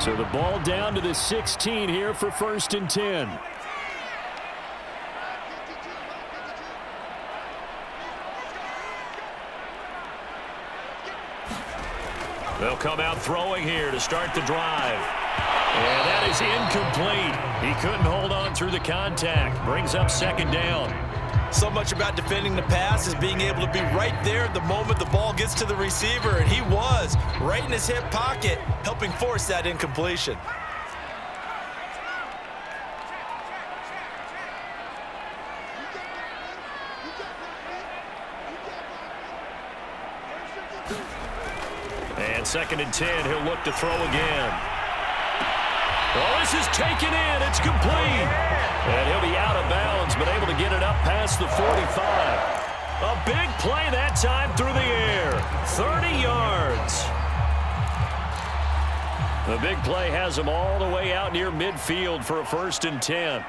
So the ball down to the 16 here for 1st and 10. They'll come out throwing here to start the drive. And that is incomplete. He couldn't hold on through the contact. Brings up 2nd down. So much about defending the pass is being able to be right there the moment the ball gets to the receiver, and he was right in his hip pocket, helping force that incompletion. And 2nd and 10, he'll look to throw again. Oh, this is taken in. It's complete. And he'll be out of bounds, but able to get it up past the 45. A big play that time through the air. 30 yards. The big play has him all the way out near midfield for a 1st and 10.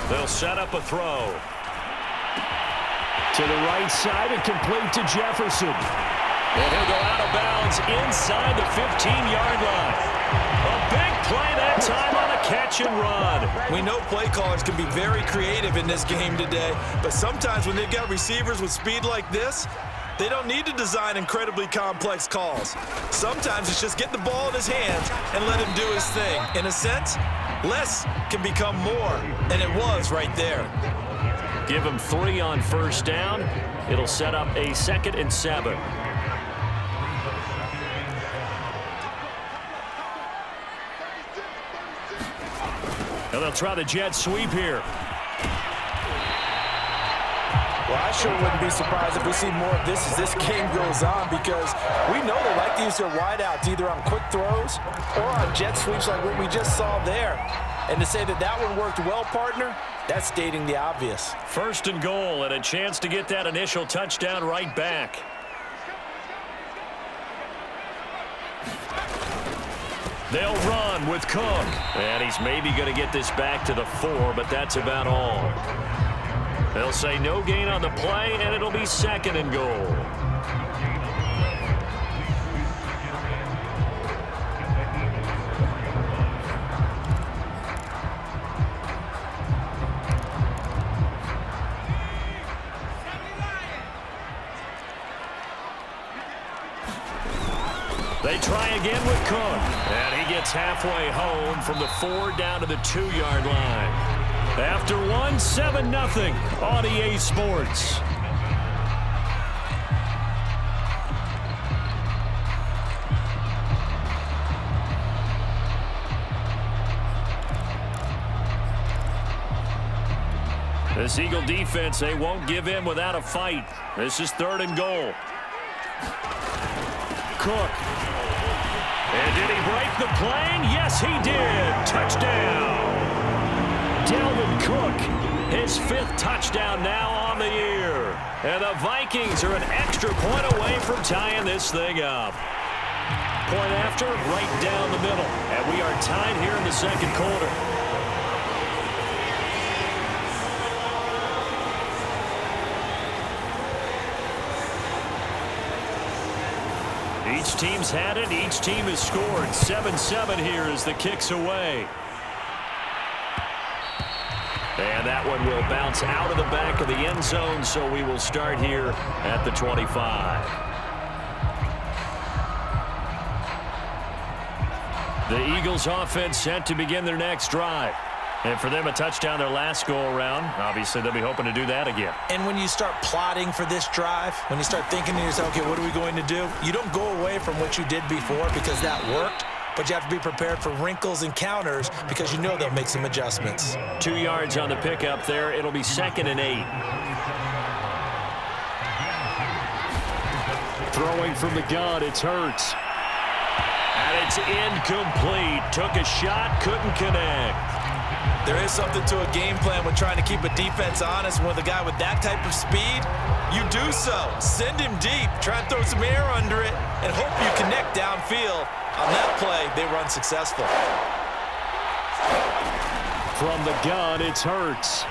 They'll set up a throw. To the right side and complete to Jefferson. And he'll go out of bounds inside the 15-yard line. A big play that time on a catch and run. We know play callers can be very creative in this game today, but sometimes when they've got receivers with speed like this, they don't need to design incredibly complex calls. Sometimes it's just get the ball in his hands and let him do his thing. In a sense, less can become more, and it was right there. Give him 3 on 1st down. It'll set up a 2nd and 7. And they'll try the jet sweep here. Well, I sure wouldn't be surprised if we see more of this as this game goes on, because we know they like to use their wideouts either on quick throws or on jet sweeps like what we just saw there. And to say that that one worked well, partner, that's stating the obvious. 1st and goal and a chance to get that initial touchdown right back. They'll run with Cook. And he's maybe going to get this back to the 4, but that's about all. They'll say no gain on the play, and it'll be 2nd and goal. They try again with Cook. And he gets halfway home from the 4 down to the 2-yard line. After one, 7-0 on EA Sports. This Eagle defense, they won't give in without a fight. This is 3rd and goal. Cook. And did he break the plane? Yes, he did. Touchdown. Dalvin Cook, his 5th touchdown now on the year. And the Vikings are an extra point away from tying this thing up. Point after, right down the middle. And we are tied here in the 2nd quarter. Each team's had it. Each team has scored. 7-7 here as the kick's away. And that one will bounce out of the back of the end zone, so we will start here at the 25. The Eagles offense set to begin their next drive. And for them, a touchdown their last go-around. Obviously, they'll be hoping to do that again. And when you start plotting for this drive, when you start thinking to yourself, okay, what are we going to do? You don't go away from what you did before because that worked. But you have to be prepared for wrinkles and counters because you know they'll make some adjustments. 2 yards on the pickup there. It'll be 2nd and 8. Throwing from the gun, it's Hurts. And it's incomplete. Took a shot, couldn't connect. There is something to a game plan with trying to keep a defense honest. With a guy with that type of speed, you do so. Send him deep. Try and throw some air under it and hope you connect downfield. On that play, they were unsuccessful. From the gun, it's Hurts.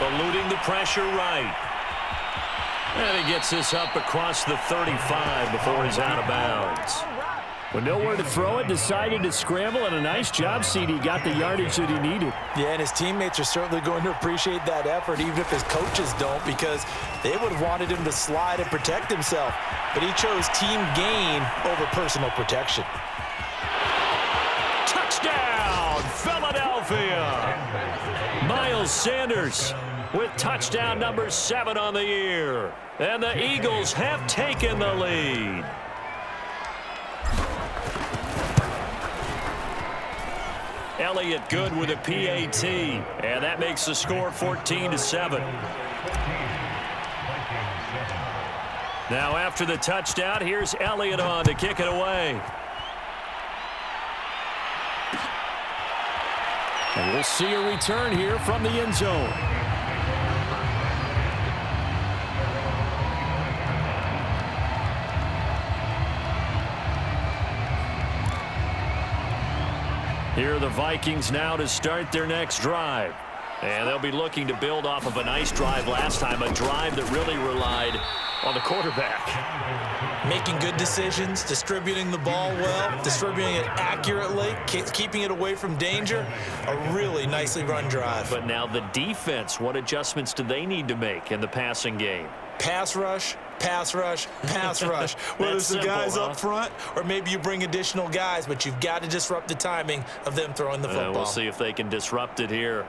Eluding the pressure right. And he gets this up across the 35 before he's out of bounds. With nowhere to throw it, decided to scramble, and a nice job, CD. Got the yardage that he needed. Yeah, and his teammates are certainly going to appreciate that effort, even if his coaches don't, because they would have wanted him to slide and protect himself. But he chose team gain over personal protection. Touchdown, Philadelphia! Miles Sanders with touchdown number 7 on the year. And the Eagles have taken the lead. Elliott good with a PAT, and that makes the score 14-7. Now after the touchdown, here's Elliott on to kick it away. And we'll see a return here from the end zone. Here are the Vikings now to start their next drive. And they'll be looking to build off of a nice drive last time, a drive that really relied on the quarterback. Making good decisions, distributing the ball well, distributing it accurately, keeping it away from danger. A really nicely run drive. But now the defense, what adjustments do they need to make in the passing game? Pass rush, pass rush, pass rush. Whether it's the guys up front or maybe you bring additional guys, but you've got to disrupt the timing of them throwing the football. We'll see if they can disrupt it here.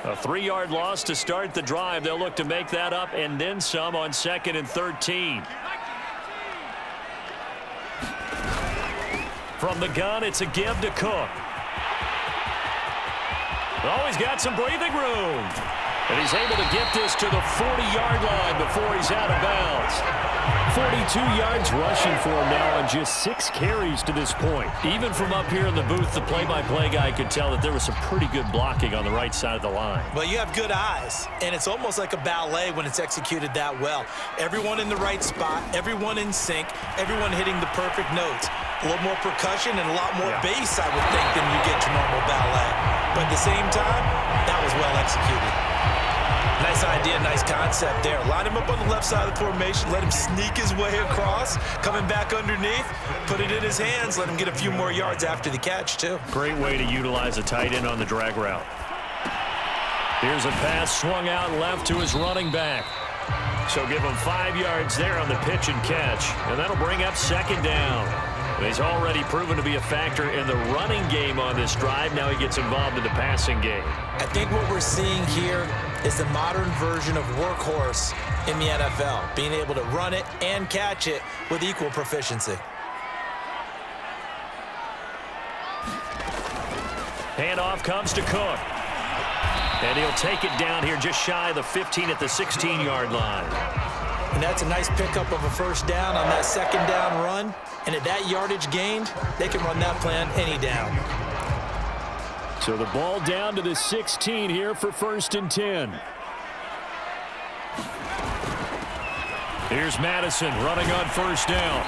A 3-yard loss to start the drive. They'll look to make that up and then some on 2nd and 13. From the gun, it's a give to Cook. Oh, he's got some breathing room. And he's able to get this to the 40-yard line before he's out of bounds. 42 yards rushing for him now on just 6 carries to this point. Even from up here in the booth, the play-by-play guy could tell that there was some pretty good blocking on the right side of the line. Well, you have good eyes, and it's almost like a ballet when it's executed that well. Everyone in the right spot, everyone in sync, everyone hitting the perfect notes. A little more percussion and a lot more bass, I would think, than you get your normal ballet. But at the same time, that was well executed. Nice idea, nice concept there. Line him up on the left side of the formation, let him sneak his way across, coming back underneath, put it in his hands, let him get a few more yards after the catch, too. Great way to utilize a tight end on the drag route. Here's a pass swung out left to his running back. So give him 5 yards there on the pitch and catch, and that'll bring up 2nd down. He's already proven to be a factor in the running game on this drive. Now he gets involved in the passing game. I think what we're seeing here is the modern version of workhorse in the NFL, being able to run it and catch it with equal proficiency. Handoff comes to Cook. And he'll take it down here just shy of the 15 at the 16-yard line. And that's a nice pickup of a 1st down on that 2nd down run. And at that yardage gained, they can run that plan any down. So the ball down to the 16 here for 1st and 10. Here's Madison running on 1st down.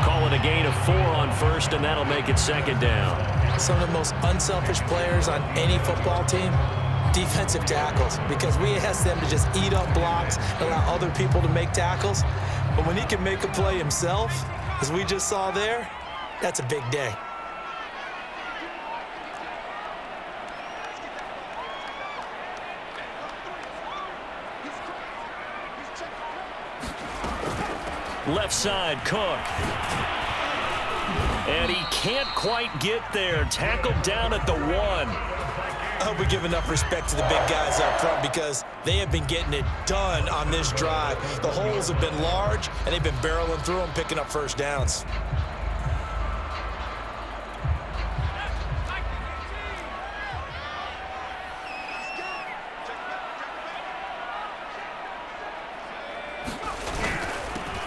Call it a gain of 4 on 1st, and that'll make it 2nd down. Some of the most unselfish players on any football team, defensive tackles, because we ask them to just eat up blocks and allow other people to make tackles. But when he can make a play himself, as we just saw there, that's a big day. Left side, Cook. And he can't quite get there. Tackled down at the 1. I hope we give enough respect to the big guys up front because they have been getting it done on this drive. The holes have been large, and they've been barreling through them, picking up 1st downs.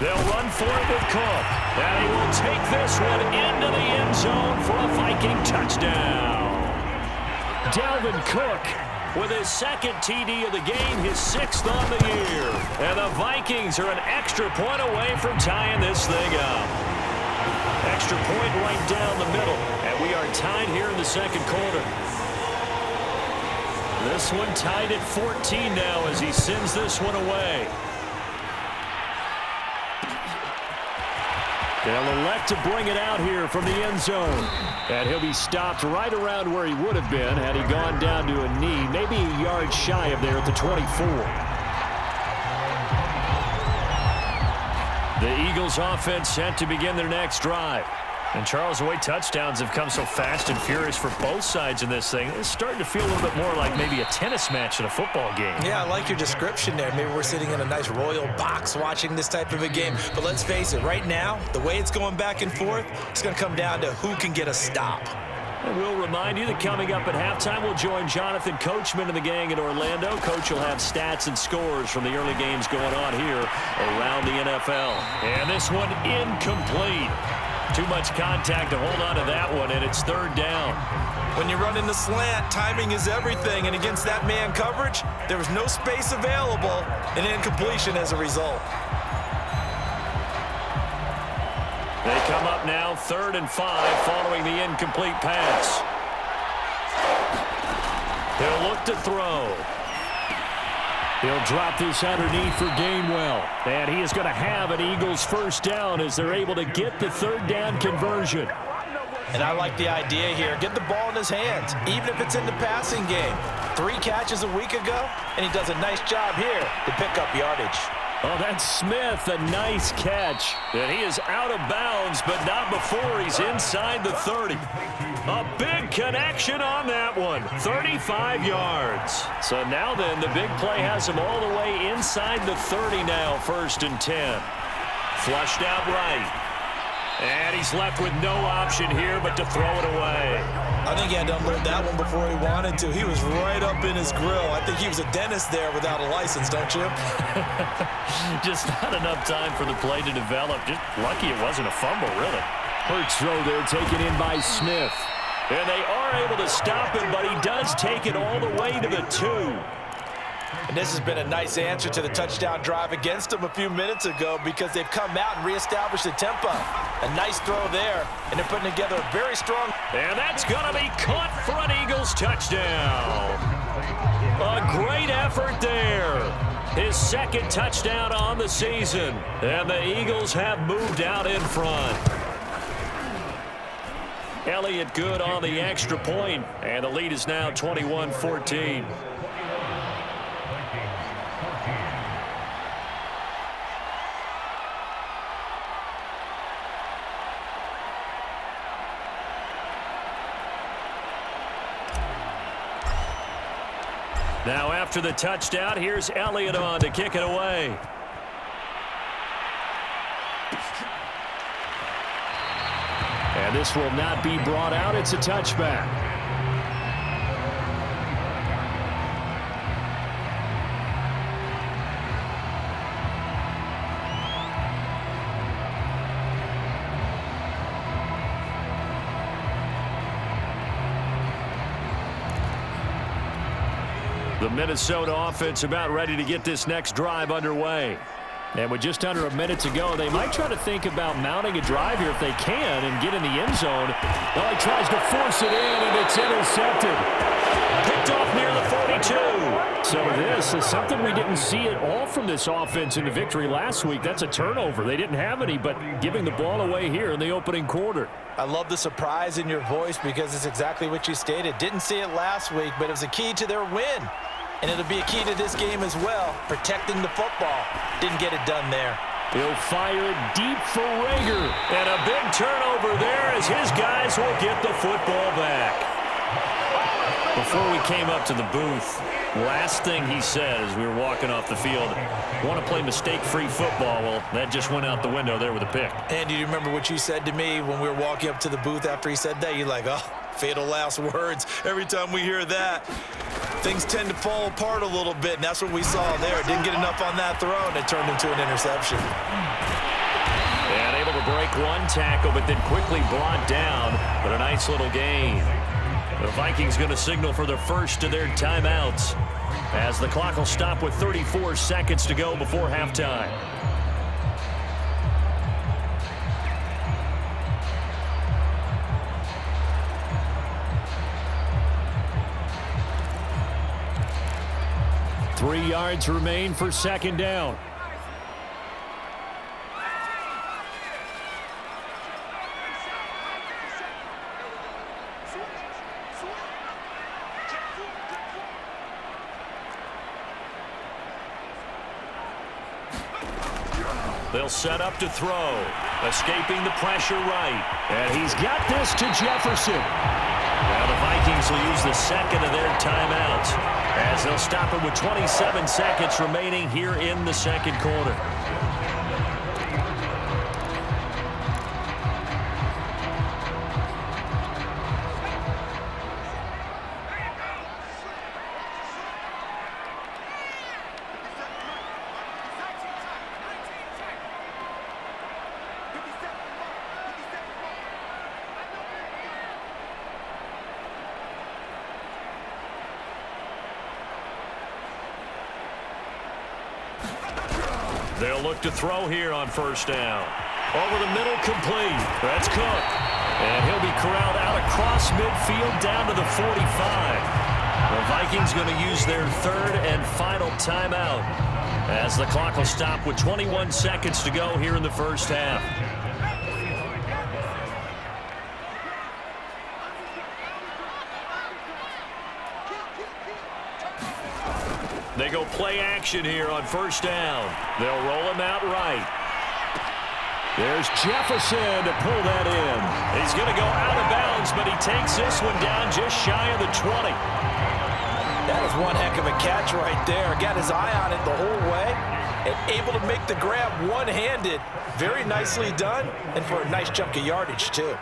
They'll run for it with Cook. And he will take this one into the end zone for a Viking touchdown. Dalvin Cook with his 2nd TD of the game, his 6th on the year. And the Vikings are an extra point away from tying this thing up. Extra point right down the middle. And we are tied here in the second quarter. This one tied at 14 now as he sends this one away. They'll elect to bring it out here from the end zone. And he'll be stopped right around where he would have been had he gone down to a knee, maybe a yard shy of there at the 24. The Eagles offense set to begin their next drive. And Charles, the way touchdowns have come so fast and furious for both sides in this thing, it's starting to feel a little bit more like maybe a tennis match in a football game. Yeah, I like your description there. Maybe we're sitting in a nice royal box watching this type of a game. But let's face it, right now, the way it's going back and forth, it's going to come down to who can get a stop. And we'll remind you that coming up at halftime, we'll join Jonathan Coachman and the gang in Orlando. Coach will have stats and scores from the early games going on here around the NFL. And this one incomplete. Too much contact to hold on to that one, and it's third down. When you run in the slant, timing is everything, and against that man coverage, there was no space available, and incompletion as a result. They come up now, 3rd and 5, following the incomplete pass. He'll look to throw. He'll drop this underneath for Gainwell. And he is going to have an Eagles first down as they're able to get the third down conversion. And I like the idea here. Get the ball in his hands, even if it's in the passing game. 3 catches a week ago, and he does a nice job here to pick up yardage. Oh, that's Smith, a nice catch. And he is out of bounds, but not before he's inside the 30. A big connection on that one. 35 yards. So now then, the big play has him all the way inside the 30 now, 1st and 10. Flushed out right. And he's left with no option here but to throw it away. I think he had to unload that one before he wanted to. He was right up in his grill. I think he was a dentist there without a license, don't you? Just not enough time for the play to develop. Just lucky it wasn't a fumble, really. Hurts throw there taken in by Smith. And they are able to stop him, but he does take it all the way to the 2. And this has been a nice answer to the touchdown drive against them a few minutes ago because they've come out and reestablished the tempo. A nice throw there, and they're putting together a very strong... And that's going to be caught for an Eagles touchdown. A great effort there. His 2nd touchdown on the season. And the Eagles have moved out in front. Elliott good on the extra point, and the lead is now 21-14. Now after the touchdown, here's Elliott on to kick it away. And this will not be brought out. It's a touchback. The Minnesota offense about ready to get this next drive underway. And with just under a minute to go, they might try to think about mounting a drive here if they can and get in the end zone. Well, he tries to force it in, and it's intercepted. Picked off near the 42. So this is something we didn't see at all from this offense in the victory last week. That's a turnover. They didn't have any, but giving the ball away here in the opening quarter. I love the surprise in your voice because it's exactly what you stated. Didn't see it last week, but it was a key to their win. And it'll be a key to this game as well, protecting the football. Didn't get it done there. He'll fire it deep for Rager. And a big turnover there as his guys will get the football back. Before we came up to the booth, last thing he said as we were walking off the field, want to play mistake-free football. Well, that just went out the window there with a pick. And do you remember what you said to me when we were walking up to the booth after he said that? You're like, oh, fatal last words. Every time we hear that, things tend to fall apart a little bit, and that's what we saw there. Didn't get enough on that throw, and it turned into an interception. And able to break one tackle, but then quickly brought down. But a nice little gain. The Vikings going to signal for the first of their timeouts as the clock will stop with 34 seconds to go before halftime. 3 yards remain for second down. They'll set up to throw. Escaping the pressure right. And he's got this to Jefferson. Now the Vikings will use the second of their timeouts as they'll stop it with 27 seconds remaining here in the second quarter. They'll look to throw here on first down. Over the middle, complete. That's Cook. And he'll be corralled out across midfield down to the 45. The Vikings going to use their third and final timeout as the clock will stop with 21 seconds to go here in the first half. They go play action here on first down. They'll roll him out right. There's Jefferson to pull that in. He's going to go out of bounds, but he takes this one down just shy of the 20. That is one heck of a catch right there. Got his eye on it the whole way and able to make the grab one-handed. Very nicely done, and for a nice chunk of yardage, too.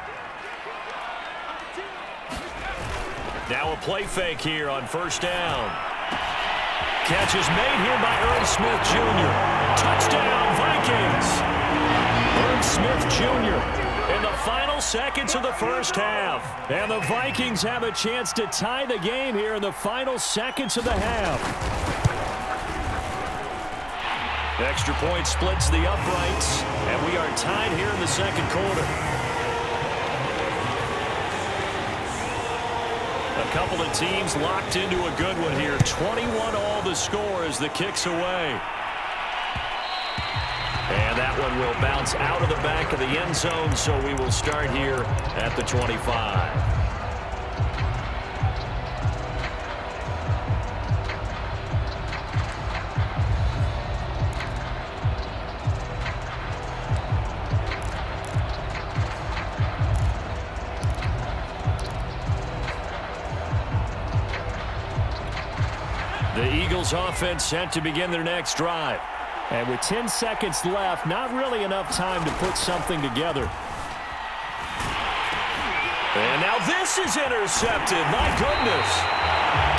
Now a play fake here on first down. Catch is made here by Irv Smith Jr. Touchdown, Vikings. Irv Smith Jr. in the final seconds of the first half. And the Vikings have a chance to tie the game here in the final seconds of the half. Extra point splits the uprights, and we are tied here in the second quarter. A couple of teams locked into a good one here. 21 all the score as the kick's away. And that one will bounce out of the back of the end zone, so we will start here at the 25. The Eagles offense set to begin their next drive. And with 10 seconds left, not really enough time to put something together. And now this is intercepted. My goodness.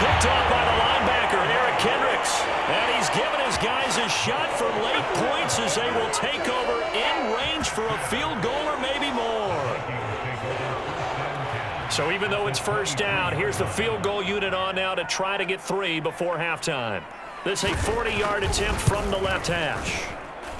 Picked off by the linebacker, Eric Kendricks. And he's given his guys a shot for late points as they will take over in range for a field goal or maybe more. So even though it's first down, here's the field goal unit on now to try to get 3 before halftime. This is a 40-yard attempt from the left hash.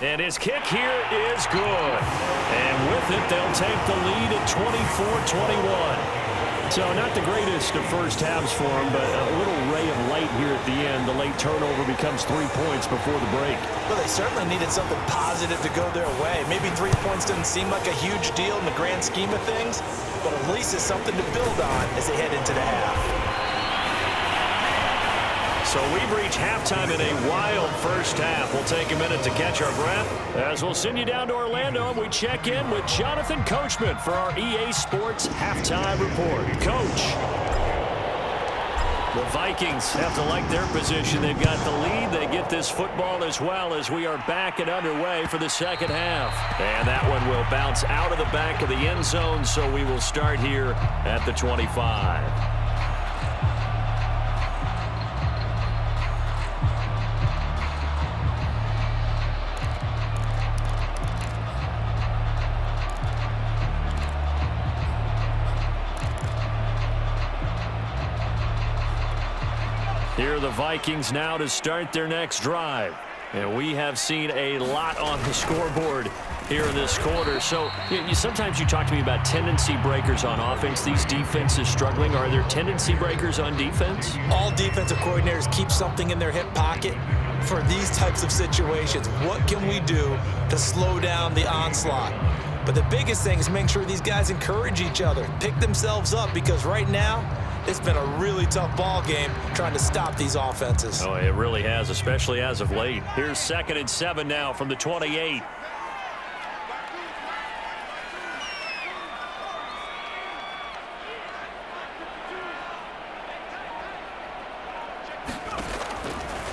And his kick here is good. And with it, they'll take the lead at 24-21. So not the greatest of first halves for him, but a little ray of light here at the end. The late turnover becomes 3 points before the break. Well, they certainly needed something positive to go their way. Maybe 3 points doesn't seem like a huge deal in the grand scheme of things, but at least it's something to build on as they head into the half. So we've reached halftime in a wild first half. We'll take a minute to catch our breath as we'll send you down to Orlando and we check in with Jonathan Coachman for our EA Sports Halftime Report. Coach, the Vikings have to like their position. They've got the lead. They get this football as well as we are back and underway for the second half. And that one will bounce out of the back of the end zone, so we will start here at the 25. Here are the Vikings now to start their next drive. And we have seen a lot on the scoreboard here in this quarter. So sometimes you talk to me about tendency breakers on offense. These defenses struggling. Are there tendency breakers on defense? All defensive coordinators keep something in their hip pocket for these types of situations. What can we do to slow down the onslaught? But the biggest thing is make sure these guys encourage each other, pick themselves up, because right now it's been a really tough ball game trying to stop these offenses. Oh, it really has, especially as of late. Here's 2nd and 7 now from the 28.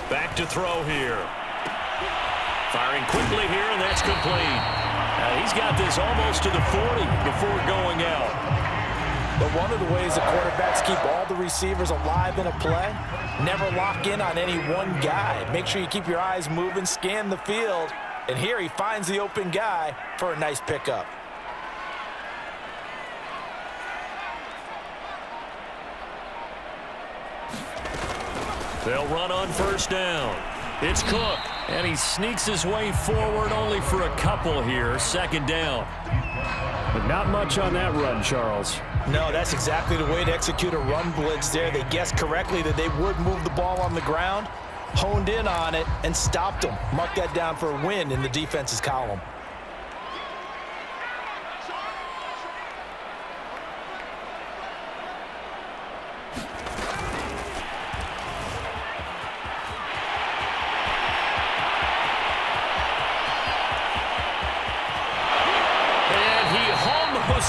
Back to throw here. Firing quickly here, and that's complete. He's got this almost to the 40 before going out. But one of the ways the quarterbacks keep all the receivers alive in a play, never lock in on any one guy. Make sure you keep your eyes moving, scan the field, and here he finds the open guy for a nice pickup. They'll run on 1st down. It's Cook, and he sneaks his way forward only for a couple here. 2nd down. But not much on that run, Charles. No, that's exactly the way to execute a run blitz there. They guessed correctly that they would move the ball on the ground, honed in on it, and stopped them. Mark that down for a win in the defense's column.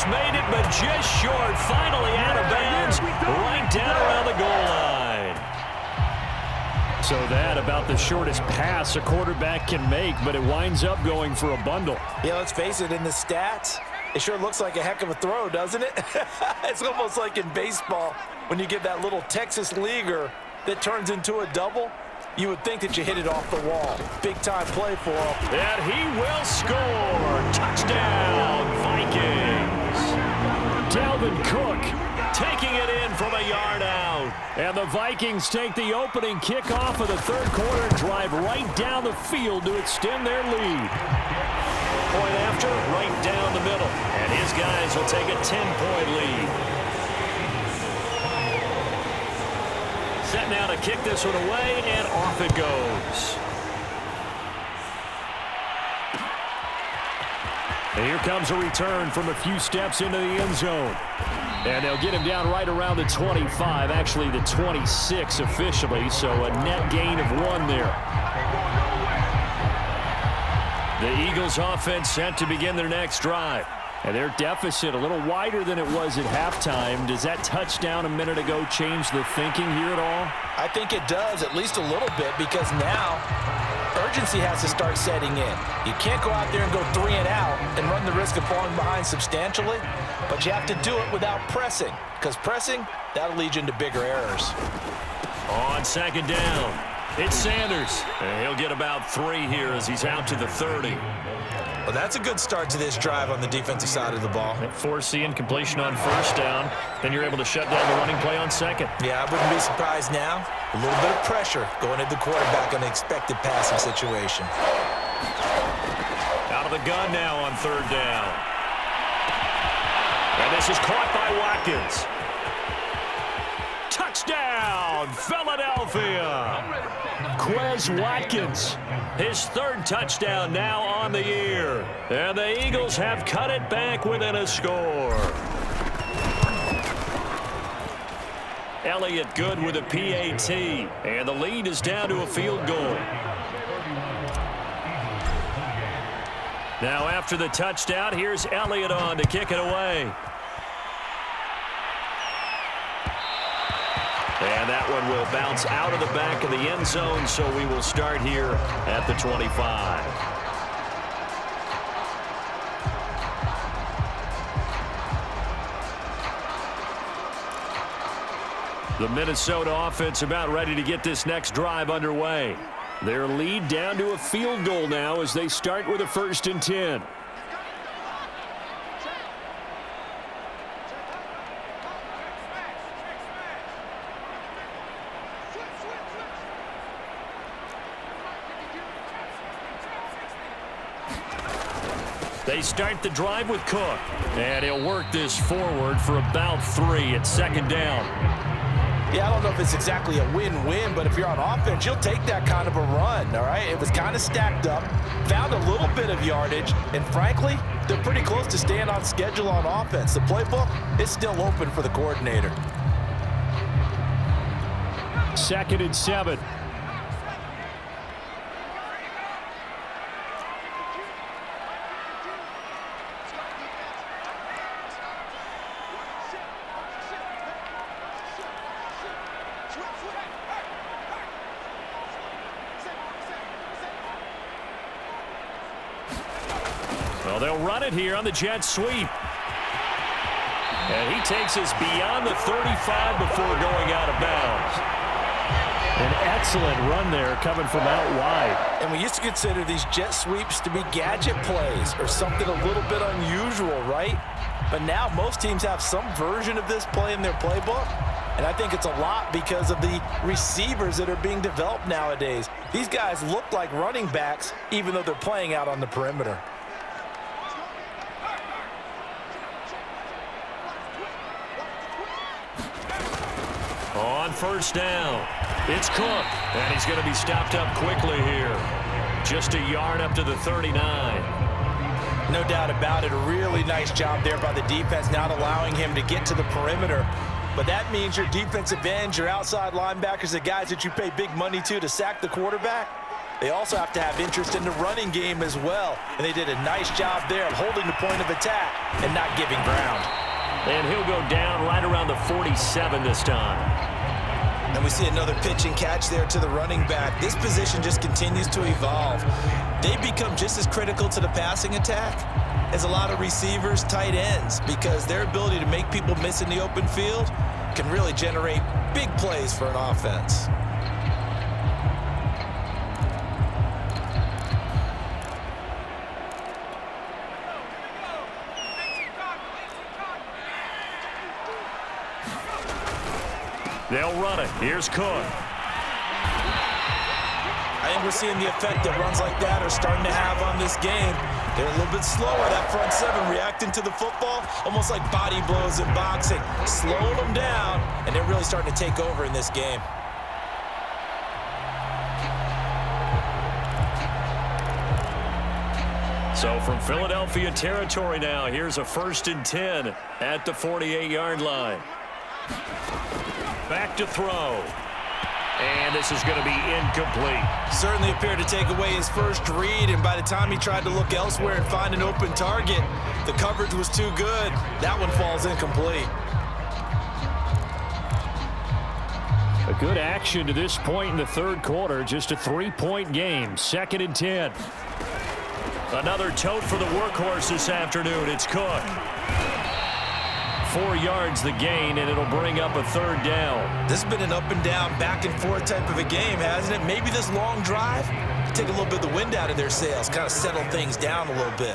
Made it, but just short. Finally out of bounds, right down around the goal line. So that about the shortest pass a quarterback can make, but it winds up going for a bundle. Yeah, let's face it, in the stats, it sure looks like a heck of a throw, doesn't it? It's almost like in baseball when you get that little Texas leaguer that turns into a double. You would think that you hit it off the wall. Big-time play for him. And he will score. Touchdown, Vikings. Dalvin Cook taking it in from a yard out. And the Vikings take the opening kickoff of the 3rd quarter and drive right down the field to extend their lead. Point after, right down the middle. And his guys will take a 10-point lead. Set now to kick this one away, and off it goes. And here comes a return from a few steps into the end zone. And they'll get him down right around the 25, actually the 26 officially, so a net gain of 1 there. The Eagles offense set to begin their next drive. And their deficit a little wider than it was at halftime. Does that touchdown a minute ago change the thinking here at all? I think it does, at least a little bit, because now urgency has to start setting in. You can't go out there and go 3 and out and run the risk of falling behind substantially, but you have to do it without pressing, because pressing, that'll lead you into bigger errors. On 2nd down, it's Sanders. And he'll get about 3 here as he's out to the 30. Well, that's a good start to this drive on the defensive side of the ball. Foreseeing completion on 1st down. Then you're able to shut down the running play on 2nd. Yeah, I wouldn't be surprised now. A little bit of pressure going at the quarterback on the expected passing situation. Out of the gun now on 3rd down. And this is caught by Watkins. Touchdown, Philadelphia. Quez Watkins, his 3rd touchdown now on the year. And the Eagles have cut it back within a score. Elliott good with a PAT. And the lead is down to a field goal. Now after the touchdown, here's Elliott on to kick it away. And that one will bounce out of the back of the end zone, so we will start here at the 25. The Minnesota offense about ready to get this next drive underway. Their lead down to a field goal now as they start with a 1st and 10. They start the drive with Cook. And he'll work this forward for about 3 at second down. Yeah, I don't know if it's exactly a win-win, but if you're on offense, you'll take that kind of a run, all right? It was kind of stacked up, found a little bit of yardage, and frankly, they're pretty close to staying on schedule on offense. The playbook is still open for the coordinator. 2nd and 7. Well, they'll run it here on the jet sweep. And he takes us beyond the 35 before going out of bounds. An excellent run there coming from out wide. And we used to consider these jet sweeps to be gadget plays or something a little bit unusual, right? But now most teams have some version of this play in their playbook. And I think it's a lot because of the receivers that are being developed nowadays. These guys look like running backs even though they're playing out on the perimeter. On first down, it's Cook, and he's going to be stopped up quickly here. Just a yard up to the 39. No doubt about it. A really nice job there by the defense, not allowing him to get to the perimeter. But that means your defensive ends, your outside linebackers, the guys that you pay big money to sack the quarterback, they also have to have interest in the running game as well. And they did a nice job there of holding the point of attack and not giving ground. And he'll go down right around the 47 this time. And we see another pitch and catch there to the running back. This position just continues to evolve. They become just as critical to the passing attack as a lot of receivers, tight ends, because their ability to make people miss in the open field can really generate big plays for an offense. They'll run it. Here's Cook. I think we're seeing the effect that runs like that are starting to have on this game. They're a little bit slower, that front seven, reacting to the football, almost like body blows in boxing. Slowing them down, and they're really starting to take over in this game. So from Philadelphia territory now, here's a 1st and 10 at the 48-yard line. Back to throw. And this is going to be incomplete. Certainly appeared to take away his first read, and by the time he tried to look elsewhere and find an open target, the coverage was too good. That one falls incomplete. A good action to this point in the 3rd quarter. Just a 3-point game. 2nd and 10. Another tote for the workhorse this afternoon. It's Cook. 4 yards the gain, and it'll bring up a 3rd down. This has been an up and down, back and forth type of a game, hasn't it? Maybe this long drive take a little bit of the wind out of their sails, kind of settle things down a little bit.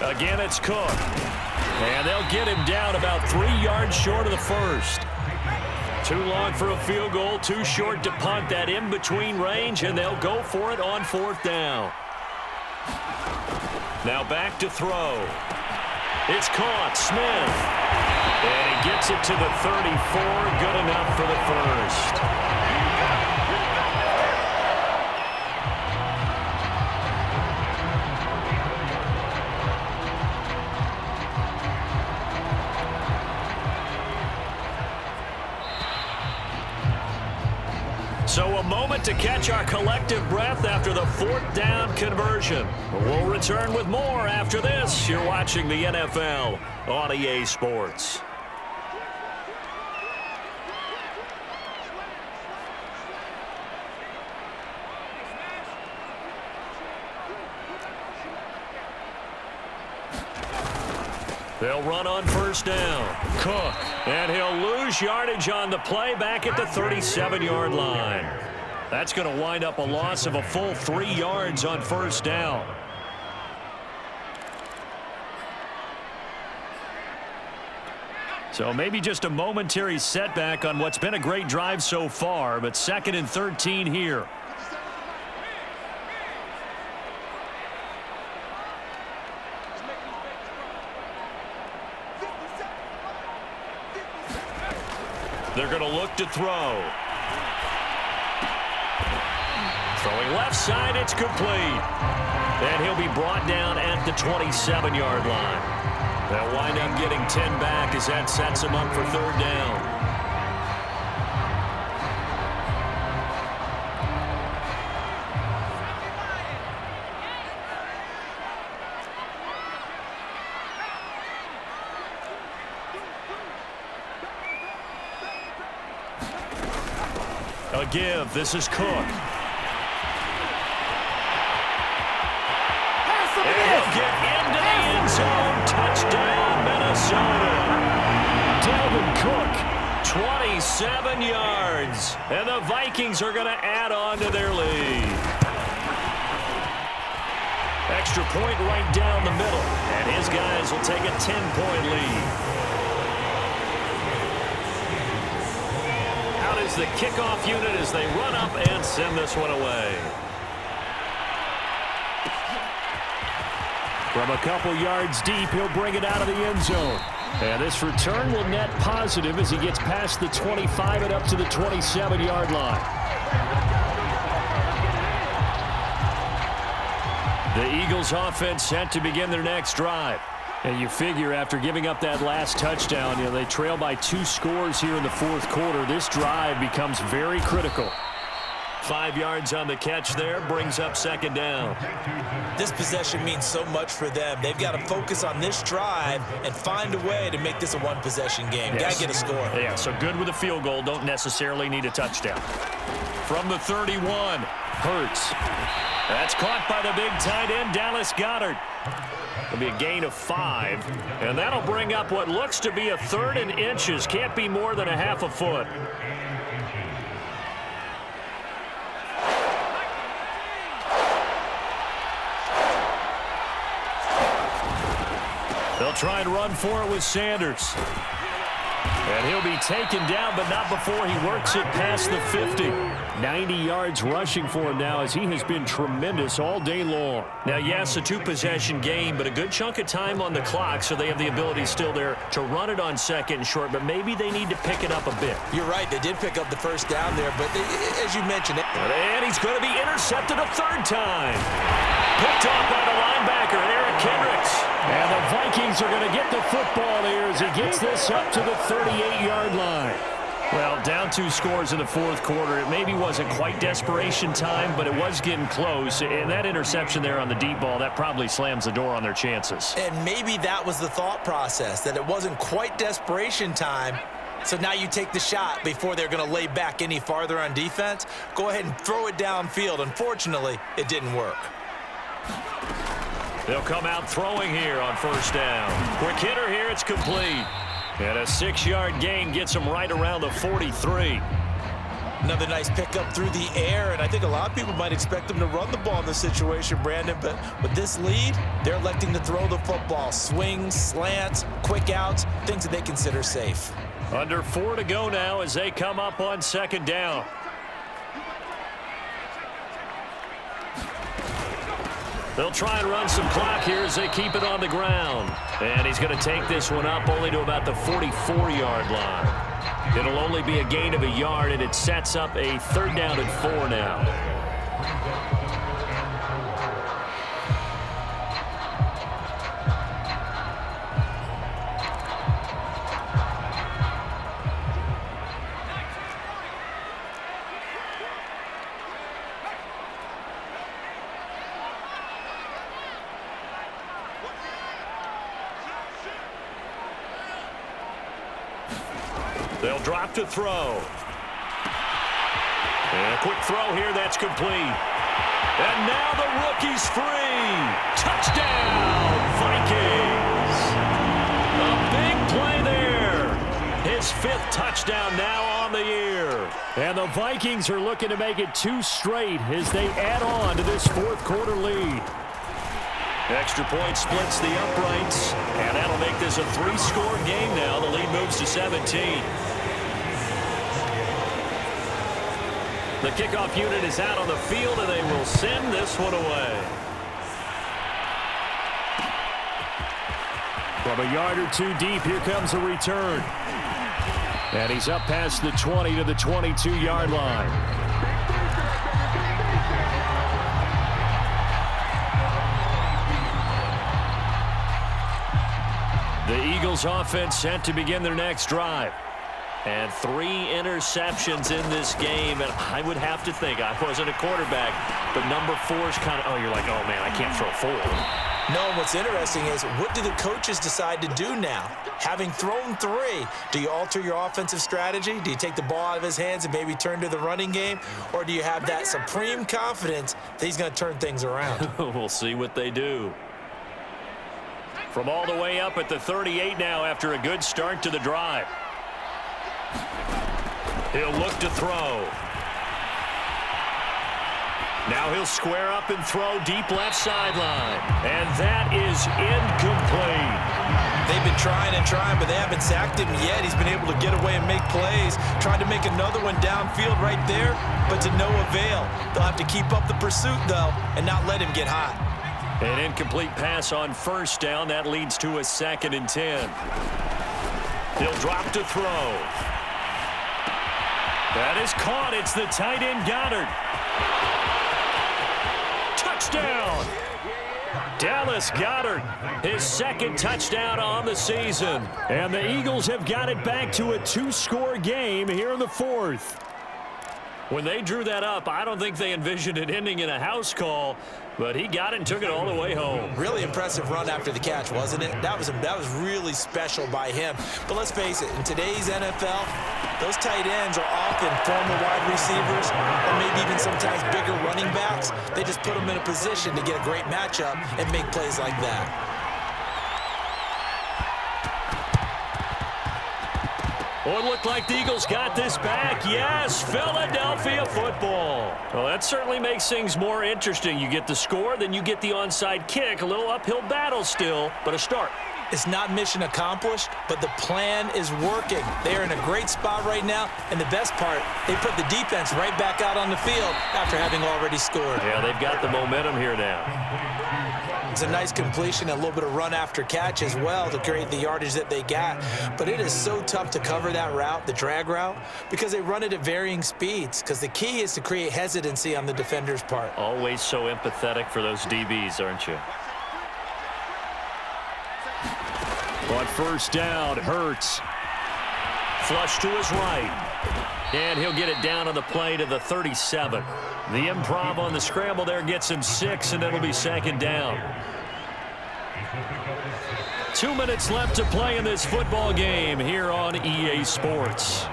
Again, it's Cook. And they'll get him down about 3 yards short of the first. Too long for a field goal, too short to punt. That in-between range, and they'll go for it on 4th down. Now back to throw. It's caught. Smith. And he gets it to the 34. Good enough for the first. So a moment to catch our collective breath after the 4th down conversion. We'll return with more after this. You're watching the NFL on EA Sports. They'll run on 1st down. Cook. And he'll lose yardage on the play back at the 37-yard line. That's going to wind up a loss of a full 3 yards on 1st down. So maybe just a momentary setback on what's been a great drive so far, but 2nd and 13 here. They're going to look to throw. Throwing left side, it's complete. And he'll be brought down at the 27-yard line. They'll wind up getting 10 back as that sets them up for third down. A give. This is Cook. And he'll get into the end zone. Touchdown, Minnesota. Dalvin Cook, 27 yards. And the Vikings are going to add on to their lead. Extra point right down the middle. And his guys will take a 10-point lead. Is the kickoff unit as they run up and send this one away. From a couple yards deep, he'll bring it out of the end zone. And this return will net positive as he gets past the 25 and up to the 27-yard line. The Eagles offense set to begin their next drive. And you figure after giving up that last touchdown, they trail by 2 scores here in the fourth quarter. This drive becomes very critical. 5 yards on the catch there, brings up second down. This possession means so much for them. They've got to focus on this drive and find a way to make this a one-possession game. Yes. Got to get a score. Yeah, so good with a field goal. Don't necessarily need a touchdown. From the 31, Hurts. That's caught by the big tight end, Dallas Goedert. It'll be a gain of 5, and that'll bring up what looks to be a 3rd and inches. Can't be more than a half a foot. They'll try and run for it with Sanders. And he'll be taken down, but not before he works it past the 50. 90 yards rushing for him now as he has been tremendous all day long. Now, yes, a 2-possession game, but a good chunk of time on the clock, so they have the ability still there to run it on second and short, but maybe they need to pick it up a bit. You're right. They did pick up the first down there, but as you mentioned. And he's going to be intercepted a 3rd time. Picked off by the linebacker, Eric Kendricks. And the Vikings are going to get the football here as he gets this up to the 38-yard line. Well, down 2 scores in the fourth quarter. It maybe wasn't quite desperation time, but it was getting close. And that interception there on the deep ball, that probably slams the door on their chances. And maybe that was the thought process, that it wasn't quite desperation time. So now you take the shot before they're going to lay back any farther on defense. Go ahead and throw it downfield. Unfortunately, it didn't work. They'll come out throwing here on first down. Quick hitter here, it's complete. And a 6-yard gain gets him right around the 43. Another nice pickup through the air, and I think a lot of people might expect them to run the ball in this situation, Brandon, but with this lead, they're electing to throw the football. Swings, slants, quick outs, things that they consider safe. Under 4 to go now as they come up on second down. They'll try and run some clock here as they keep it on the ground. And he's going to take this one up only to about the 44-yard line. It'll only be a gain of a yard, and it sets up a 3rd down and 4 now. They'll drop to throw. And a quick throw here, that's complete. And now the rookie's free. Touchdown, Vikings. A big play there. His 5th touchdown now on the year. And the Vikings are looking to make it 2 straight as they add on to this fourth quarter lead. Extra point splits the uprights, and that'll make this a 3-score game now. The lead moves to 17. The kickoff unit is out on the field, and they will send this one away. From a yard or 2 deep, here comes a return. And he's up past the 20 to the 22-yard line. The Eagles offense set to begin their next drive. And 3 interceptions in this game, and I would have to think, I wasn't a quarterback, but number 4 is kind of, you're like, oh, man, I can't throw 4. No, what's interesting is, what do the coaches decide to do now? Having thrown 3, do you alter your offensive strategy? Do you take the ball out of his hands and maybe turn to the running game? Or do you have that supreme confidence that he's going to turn things around? We'll see what they do. From all the way up at the 38 now after a good start to the drive. He'll look to throw. Now he'll square up and throw deep left sideline. And that is incomplete. They've been trying and trying, but they haven't sacked him yet. He's been able to get away and make plays. Tried to make another one downfield right there, but to no avail. They'll have to keep up the pursuit, though, and not let him get hot. An incomplete pass on first down. That leads to a 2nd and 10. He'll drop to throw. That is caught. It's the tight end Goddard. Touchdown. Dallas Goedert, his 2nd touchdown on the season. And the Eagles have got it back to a 2-score game here in the 4th. When they drew that up, I don't think they envisioned it ending in a house call, but he got it and took it all the way home. Really impressive run after the catch, wasn't it? That was really special by him. But let's face it, in today's NFL, those tight ends are often former wide receivers or maybe even sometimes bigger running backs. They just put them in a position to get a great matchup and make plays like that. Well, it looked like the Eagles got this back. Yes, Philadelphia football. Well, that certainly makes things more interesting. You get the score, then you get the onside kick. A little uphill battle still, but a start. It's not mission accomplished, but the plan is working. They're in a great spot right now, and the best part, they put the defense right back out on the field after having already scored. Yeah, they've got the momentum here now. It's a nice completion, a little bit of run after catch as well to create the yardage that they got. But it is so tough to cover that route, the drag route, because they run it at varying speeds. Because the key is to create hesitancy on the defender's part. Always so empathetic for those DBs, aren't you? On first down, Hurts. Flush to his right. And he'll get it down on the play to the 37. The improv on the scramble there gets him 6, and it'll be 2nd down. 2 minutes left to play in this football game here on EA Sports.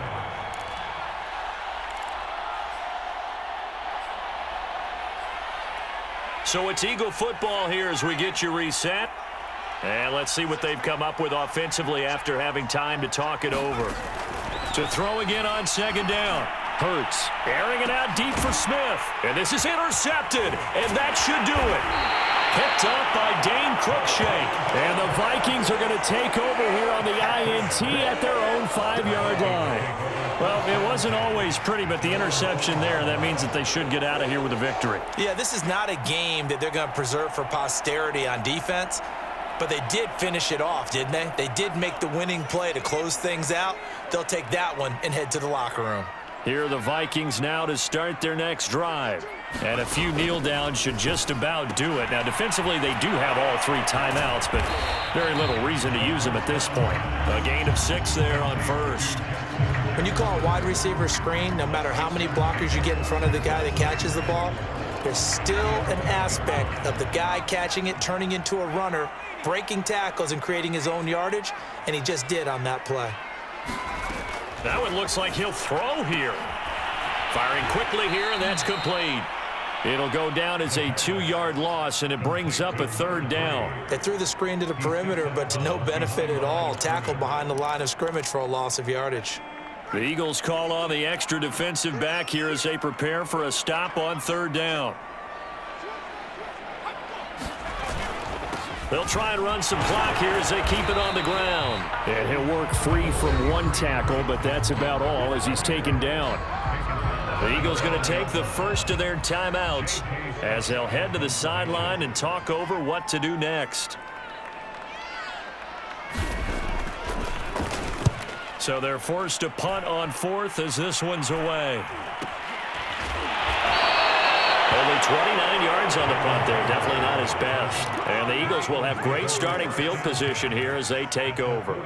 So it's Eagle football here as we get you reset. And let's see what they've come up with offensively after having time to talk it over. To throw again on 2nd down. Hurts airing it out deep for Smith. And this is intercepted. And that should do it. Picked up by Dane Cruikshank. And the Vikings are going to take over here on the INT at their own 5-yard line. Well, it wasn't always pretty, but the interception there, that means that they should get out of here with a victory. Yeah, this is not a game that they're going to preserve for posterity on defense. But they did finish it off, didn't they? They did make the winning play to close things out. They'll take that one and head to the locker room. Here are the Vikings now to start their next drive. And a few kneel downs should just about do it. Now, defensively, they do have all 3 timeouts, but very little reason to use them at this point. A gain of 6 there on first. When you call a wide receiver screen, no matter how many blockers you get in front of the guy that catches the ball, there's still an aspect of the guy catching it, turning into a runner, breaking tackles and creating his own yardage, and he just did on that play. That one looks like he'll throw here. Firing quickly here, and that's complete. It'll go down as a 2-yard loss, and it brings up a 3rd down. They threw the screen to the perimeter, but to no benefit at all. Tackled behind the line of scrimmage for a loss of yardage. The Eagles call on the extra defensive back here as they prepare for a stop on 3rd down. They'll try and run some clock here as they keep it on the ground. And he'll work free from 1 tackle, but that's about all as he's taken down. The Eagles going to take the first of their timeouts as they'll head to the sideline and talk over what to do next. So they're forced to punt on fourth as this one's away. Only 29 yards on the punt there. Definitely not his best. And the Eagles will have great starting field position here as they take over.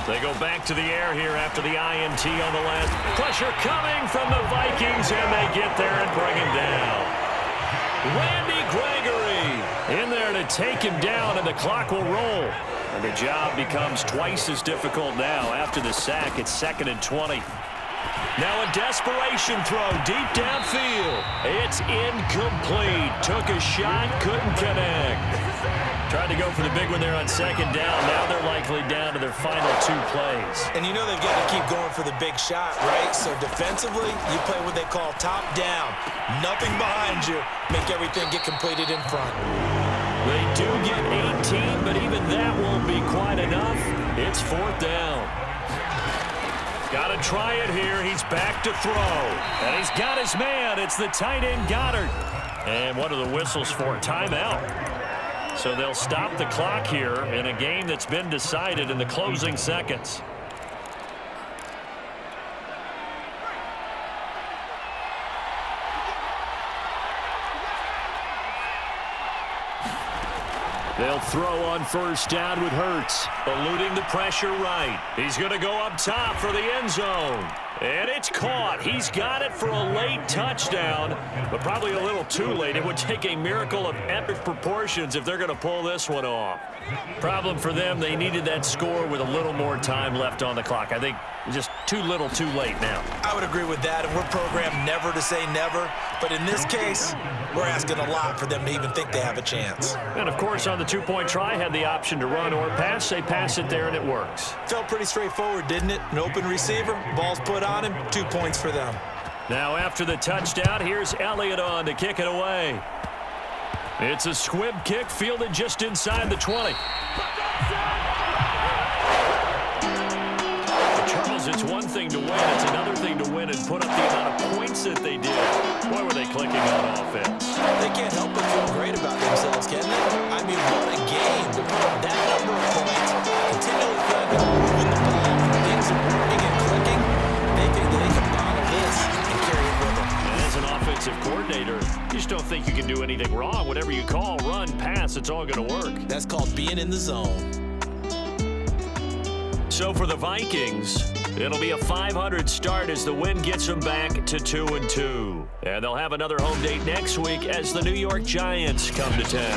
They go back to the air here after the INT on the last. Pressure coming from the Vikings, and they get there and bring him down. Randy Gregory in there to take him down, and the clock will roll. And the job becomes twice as difficult now. After the sack, it's 2nd and 20. Now a desperation throw deep downfield. It's incomplete. Took a shot, couldn't connect. Tried to go for the big one there on 2nd down. Now they're likely down to their final 2 plays. And you know they've got to keep going for the big shot, right? So defensively, you play what they call top down. Nothing behind you. Make everything get completed in front. They do get 18, but even that won't be quite enough. It's 4th down. Got to try it here. He's back to throw. And he's got his man. It's the tight end Goddard. And what are the whistles for? Timeout. So they'll stop the clock here in a game that's been decided in the closing seconds. They'll throw on 1st down with Hurts, eluding the pressure right. He's going to go up top for the end zone. And it's caught. He's got it for a late touchdown, but probably a little too late. It would take a miracle of epic proportions if they're going to pull this one off. Problem for them, they needed that score with a little more time left on the clock. I think just too little too late now. I would agree with that, and we're programmed never to say never. But in this case, we're asking a lot for them to even think they have a chance. And, of course, on the 2-point try, had the option to run or pass. They pass it there, and it works. Felt pretty straightforward, didn't it? An open receiver, ball's put on him, 2 points for them. Now after the touchdown, here's Elliott on to kick it away. It's a squib kick fielded just inside the 20. Charles, it's one thing to win. It's another thing to win and put up the amount of points that they did. Boy, were they clicking on offense. They can't help but feel great about themselves, can they? I mean, what a game to put up that number of points. Continually feeling they're moving the ball. Things are working and clicking. They think that they can bottle this and carry it with them. And as an offensive coordinator, you just don't think you can do anything wrong. Whatever you call, run, pass, it's all going to work. That's called being in the zone. So for the Vikings, it'll be a 500 start as the win gets them back to 2-2. And they'll have another home date next week as the New York Giants come to town.